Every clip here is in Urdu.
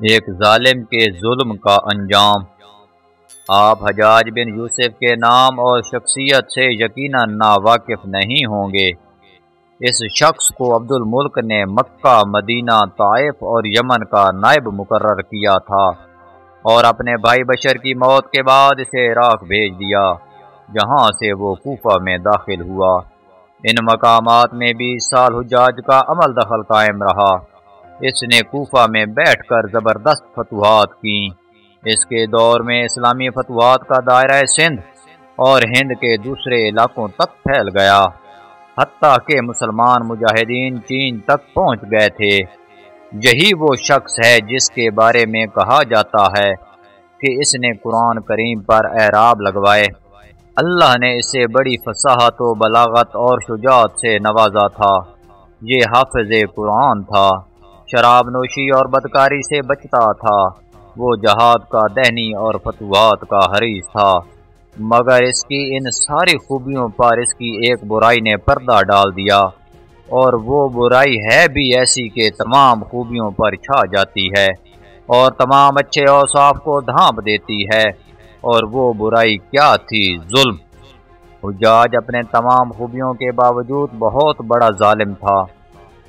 ایک ظالم کے ظلم کا انجام۔ آپ حجاج بن یوسف کے نام اور شخصیت سے یقیناً ناواقف نہیں ہوں گے۔ اس شخص کو عبد الملک نے مکہ، مدینہ، طائف اور یمن کا نائب مقرر کیا تھا اور اپنے بھائی بشر کی موت کے بعد اسے عراق بھیج دیا، جہاں سے وہ کوفہ میں داخل ہوا۔ ان مقامات میں 20 سال حجاج کا عمل دخل قائم رہا۔ اس نے کوفہ میں بیٹھ کر زبردست فتوحات کیں۔ اس کے دور میں اسلامی فتوحات کا دائرہ سندھ اور ہند کے دوسرے علاقوں تک پھیل گیا، حتیٰ کہ مسلمان مجاہدین چین تک پہنچ گئے تھے۔ یہی وہ شخص ہے جس کے بارے میں کہا جاتا ہے کہ اس نے قرآن کریم پر اعراب لگوائے۔ اللہ نے اسے بڑی فصاحت و بلاغت اور شجاعت سے نوازا تھا۔ یہ حافظ قرآن تھا، شراب نوشی اور بدکاری سے بچتا تھا۔ وہ جہاد کا دہنی اور فتوحات کا حریص تھا، مگر اس کی ان ساری خوبیوں پر اس کی ایک برائی نے پردہ ڈال دیا، اور وہ برائی ہے بھی ایسی کہ تمام خوبیوں پر چھا جاتی ہے اور تمام اچھے اوصاف کو ڈھانپ دیتی ہے۔ اور وہ برائی کیا تھی؟ ظلم۔ حجاج اپنے تمام خوبیوں کے باوجود بہت بڑا ظالم تھا۔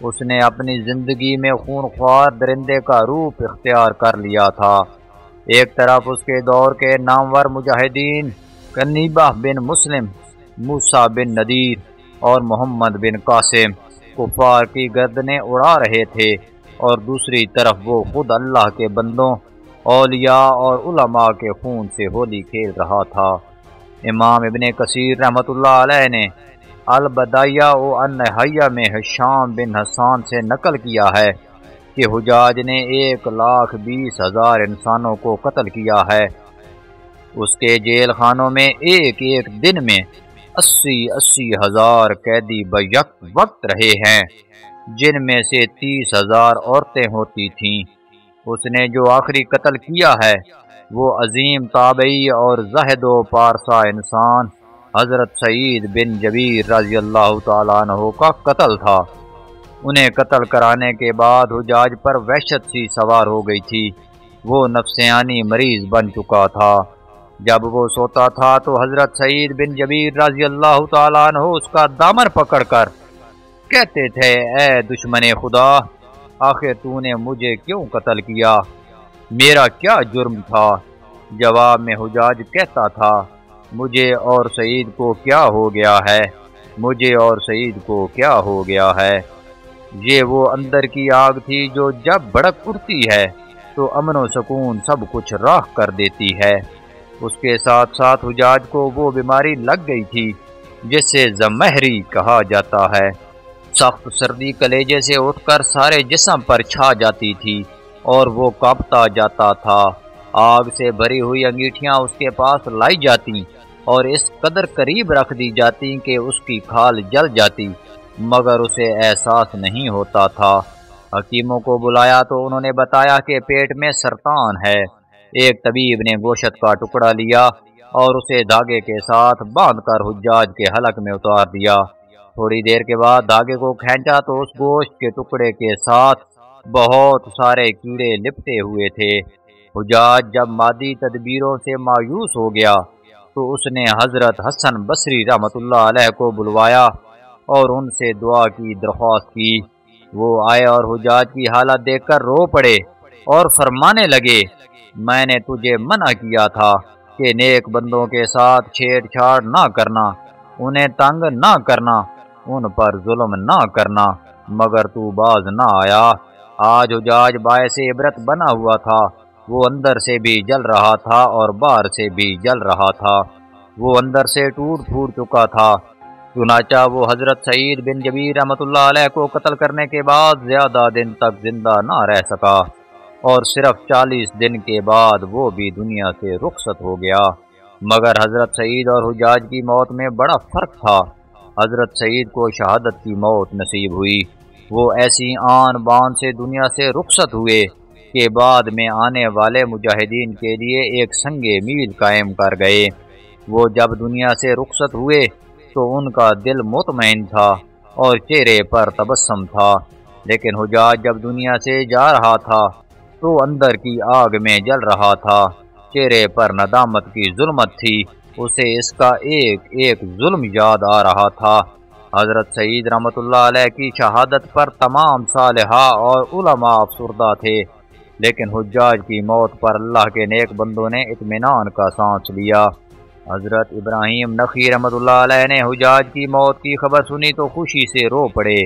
اس نے اپنی زندگی میں خونخوار درندے کا روپ اختیار کر لیا تھا۔ ایک طرف اس کے دور کے نامور مجاہدین کنیبہ بن مسلم، موسیٰ بن نذیر اور محمد بن قاسم کفار کی گردنیں اڑا رہے تھے، اور دوسری طرف وہ خود اللہ کے بندوں، اولیاء اور علماء کے خون سے ہولی کھیل رہا تھا۔ امام ابن کثیر رحمۃ اللہ علیہ نے البدایہ و النہایہ میں ہشام بن حسان سے نقل کیا ہے کہ حجاج نے 1,20,000 انسانوں کو قتل کیا ہے۔ اس کے جیل خانوں میں ایک ایک دن میں 80,000 ہزار قیدی بیک وقت رہے ہیں، جن میں سے 30,000 عورتیں ہوتی تھیں۔ اس نے جو آخری قتل کیا ہے وہ عظیم تابعی اور زہد و پارسا انسان حضرت سعید بن جبیر رضی اللہ تعالیٰ عنہ کا قتل تھا۔ انہیں قتل کرانے کے بعد حجاج پر وحشت سی سوار ہو گئی تھی۔ وہ نفسیانی مریض بن چکا تھا۔ جب وہ سوتا تھا تو حضرت سعید بن جبیر رضی اللہ تعالیٰ عنہ اس کا دامن پکڑ کر کہتے تھے، اے دشمن خدا، آخر تو نے مجھے کیوں قتل کیا؟ میرا کیا جرم تھا؟ جواب میں حجاج کہتا تھا، مجھے اور سعید کو کیا ہو گیا ہے؟ مجھے اور سعید کو کیا ہو گیا ہے؟ یہ وہ اندر کی آگ تھی جو جب بھڑک اٹھتی ہے تو امن و سکون سب کچھ راکھ کر دیتی ہے۔ اس کے ساتھ ساتھ حجاج کو وہ بیماری لگ گئی تھی جسے زمہری کہا جاتا ہے۔ سخت سردی کلیجے سے اٹھ کر سارے جسم پر چھا جاتی تھی اور وہ کانپتا جاتا تھا۔ آگ سے بھری ہوئی انگیٹھیاں اس کے پاس لائی جاتی اور اس قدر قریب رکھ دی جاتی کہ اس کی کھال جل جاتی، مگر اسے احساس نہیں ہوتا تھا۔ حکیموں کو بلایا تو انہوں نے بتایا کہ پیٹ میں سرطان ہے۔ ایک طبیب نے گوشت کا ٹکڑا لیا اور اسے دھاگے کے ساتھ باندھ کر حجاج کے حلق میں اتار دیا۔ تھوڑی دیر کے بعد دھاگے کو کھینچا تو اس گوشت کے ٹکڑے کے ساتھ بہت سارے کیڑے لپٹے ہوئے تھے۔ حجاج جب مادی تدبیروں سے مایوس ہو گیا تو اس نے حضرت حسن بصری رحمۃ اللہ علیہ کو بلوایا اور ان سے دعا کی درخواست کی۔ وہ آئے اور حجاج کی حالت دیکھ کر رو پڑے اور فرمانے لگے، میں نے تجھے منع کیا تھا کہ نیک بندوں کے ساتھ چھیڑ چھاڑ نہ کرنا، انہیں تنگ نہ کرنا، ان پر ظلم نہ کرنا، مگر تو باز نہ آیا۔ آج حجاج باعث عبرت بنا ہوا تھا۔ وہ اندر سے بھی جل رہا تھا اور باہر سے بھی جل رہا تھا۔ وہ اندر سے ٹوٹ پھوٹ چکا تھا۔ چنانچہ وہ حضرت سعید بن جبیر رحمۃ اللہ علیہ کو قتل کرنے کے بعد زیادہ دن تک زندہ نہ رہ سکا، اور صرف 40 دن کے بعد وہ بھی دنیا سے رخصت ہو گیا۔ مگر حضرت سعید اور حجاج کی موت میں بڑا فرق تھا۔ حضرت سعید کو شہادت کی موت نصیب ہوئی۔ وہ ایسی آن بان سے دنیا سے رخصت ہوئے کہ بعد میں آنے والے مجاہدین کے لیے ایک سنگ میل قائم کر گئے۔ وہ جب دنیا سے رخصت ہوئے تو ان کا دل مطمئن تھا اور چہرے پر تبسم تھا، لیکن حجاج جب دنیا سے جا رہا تھا تو اندر کی آگ میں جل رہا تھا، چہرے پر ندامت کی ظلمت تھی، اسے اس کا ایک ایک ظلم یاد آ رہا تھا۔ حضرت سعید رحمۃ اللہ علیہ کی شہادت پر تمام صالحہ اور علماء افسردہ تھے، لیکن حجاج کی موت پر اللہ کے نیک بندوں نے اطمینان کا سانس لیا۔ حضرت ابراہیم نخعی رحمۃ اللہ علیہ نے حجاج کی موت کی خبر سنی تو خوشی سے رو پڑے۔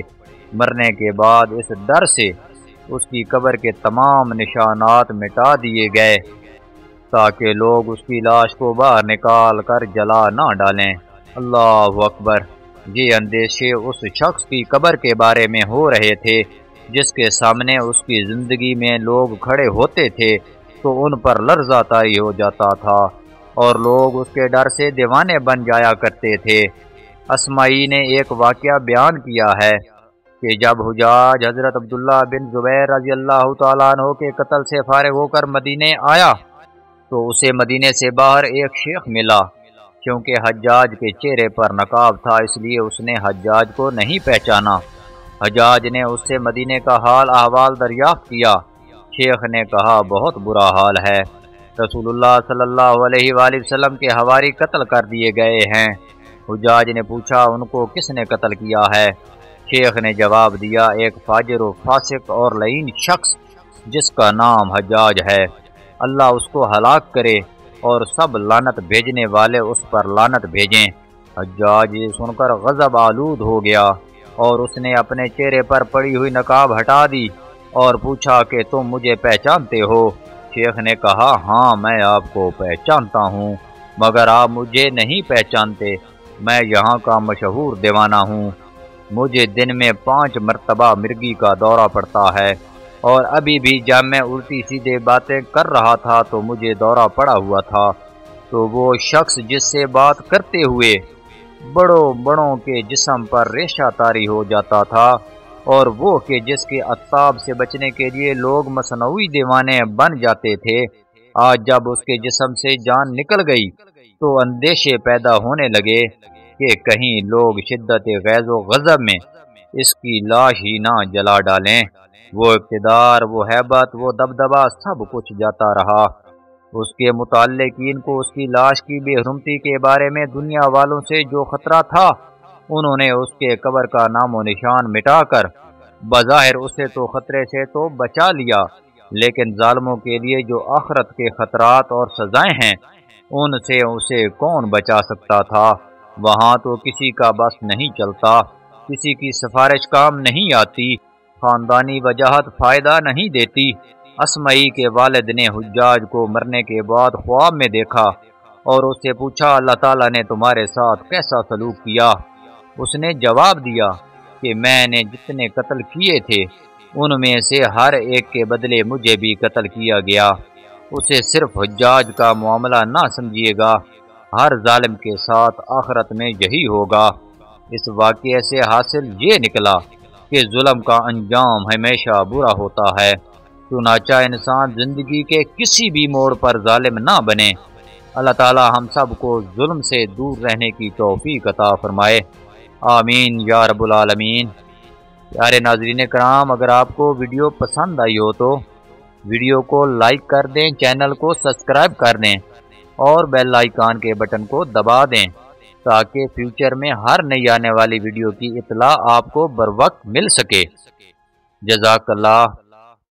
مرنے کے بعد اس ڈر سے اس کی قبر کے تمام نشانات مٹا دیے گئے تاکہ لوگ اس کی لاش کو باہر نکال کر جلا نہ ڈالیں۔ اللہ اکبر! یہ اندیشے اس شخص کی قبر کے بارے میں ہو رہے تھے جس کے سامنے اس کی زندگی میں لوگ کھڑے ہوتے تھے تو ان پر لرزہ طاری ہو جاتا تھا اور لوگ اس کے ڈر سے دیوانے بن جایا کرتے تھے۔ اسماعی نے ایک واقعہ بیان کیا ہے کہ جب حجاج حضرت عبداللہ بن زبیر رضی اللہ تعالیٰ عنہ کے قتل سے فارغ ہو کر مدینے آیا تو اسے مدینے سے باہر ایک شیخ ملا۔ کیونکہ حجاج کے چہرے پر نقاب تھا اس لیے اس نے حجاج کو نہیں پہچانا۔ حجاج نے اس سے مدینے کا حال احوال دریافت کیا۔ شیخ نے کہا بہت برا حال ہے، رسول اللہ صلی اللہ علیہ وآلہ وسلم کے حواری قتل کر دیے گئے ہیں۔ حجاج نے پوچھا ان کو کس نے قتل کیا ہے؟ شیخ نے جواب دیا ایک فاجر و فاسق اور لعین شخص جس کا نام حجاج ہے، اللہ اس کو ہلاک کرے اور سب لعنت بھیجنے والے اس پر لعنت بھیجیں۔ حجاج یہ سن کر غضب آلود ہو گیا اور اس نے اپنے چہرے پر پڑی ہوئی نقاب ہٹا دی اور پوچھا کہ تم مجھے پہچانتے ہو؟ شیخ نے کہا ہاں میں آپ کو پہچانتا ہوں، مگر آپ مجھے نہیں پہچانتے، میں یہاں کا مشہور دیوانہ ہوں، مجھے دن میں 5 مرتبہ مرگی کا دورہ پڑتا ہے، اور ابھی بھی جب میں الٹی سیدھے باتیں کر رہا تھا تو مجھے دورہ پڑا ہوا تھا۔ تو وہ شخص جس سے بات کرتے ہوئے بڑوں کے جسم پر ریشہ طاری ہو جاتا تھا، اور وہ کہ جس کے عطاب سے بچنے کے لیے لوگ مصنوعی دیوانے بن جاتے تھے، آج جب اس کے جسم سے جان نکل گئی تو اندیشے پیدا ہونے لگے کہ کہیں لوگ شدت غیظ و غضب میں اس کی لاش ہی نہ جلا ڈالیں۔ وہ اقتدار، وہ ہیبت، وہ دبدبہ سب کچھ جاتا رہا۔ اس کے متعلقین کو اس کی لاش کی بے حرمتی کے بارے میں دنیا والوں سے جو خطرہ تھا انہوں نے اس کے قبر کا نام و نشان مٹا کر بظاہر اسے تو خطرے سے تو بچا لیا، لیکن ظالموں کے لیے جو آخرت کے خطرات اور سزائیں ہیں ان سے اسے کون بچا سکتا تھا؟ وہاں تو کسی کا بس نہیں چلتا، کسی کی سفارش کام نہیں آتی، خاندانی وجاہت فائدہ نہیں دیتی۔ اسمعی کے والد نے حجاج کو مرنے کے بعد خواب میں دیکھا اور اس سے پوچھا اللہ تعالیٰ نے تمہارے ساتھ کیسا سلوک کیا؟ اس نے جواب دیا کہ میں نے جتنے قتل کیے تھے ان میں سے ہر ایک کے بدلے مجھے بھی قتل کیا گیا۔ اسے صرف حجاج کا معاملہ نہ سمجھیے گا، ہر ظالم کے ساتھ آخرت میں یہی ہوگا۔ اس واقعے سے حاصل یہ نکلا کہ ظلم کا انجام ہمیشہ برا ہوتا ہے، چنانچہ انسان زندگی کے کسی بھی موڑ پر ظالم نہ بنے۔ اللہ تعالی ہم سب کو ظلم سے دور رہنے کی توفیق عطا فرمائے، آمین یا رب العالمین۔ پیارے ناظرین کرام، اگر آپ کو ویڈیو پسند آئی ہو تو ویڈیو کو لائک کر دیں، چینل کو سبسکرائب کر دیں اور بیل آئیکن کے بٹن کو دبا دیں تاکہ فیوچر میں ہر نئی آنے والی ویڈیو کی اطلاع آپ کو بر وقت مل سکے۔ جزاک اللہ۔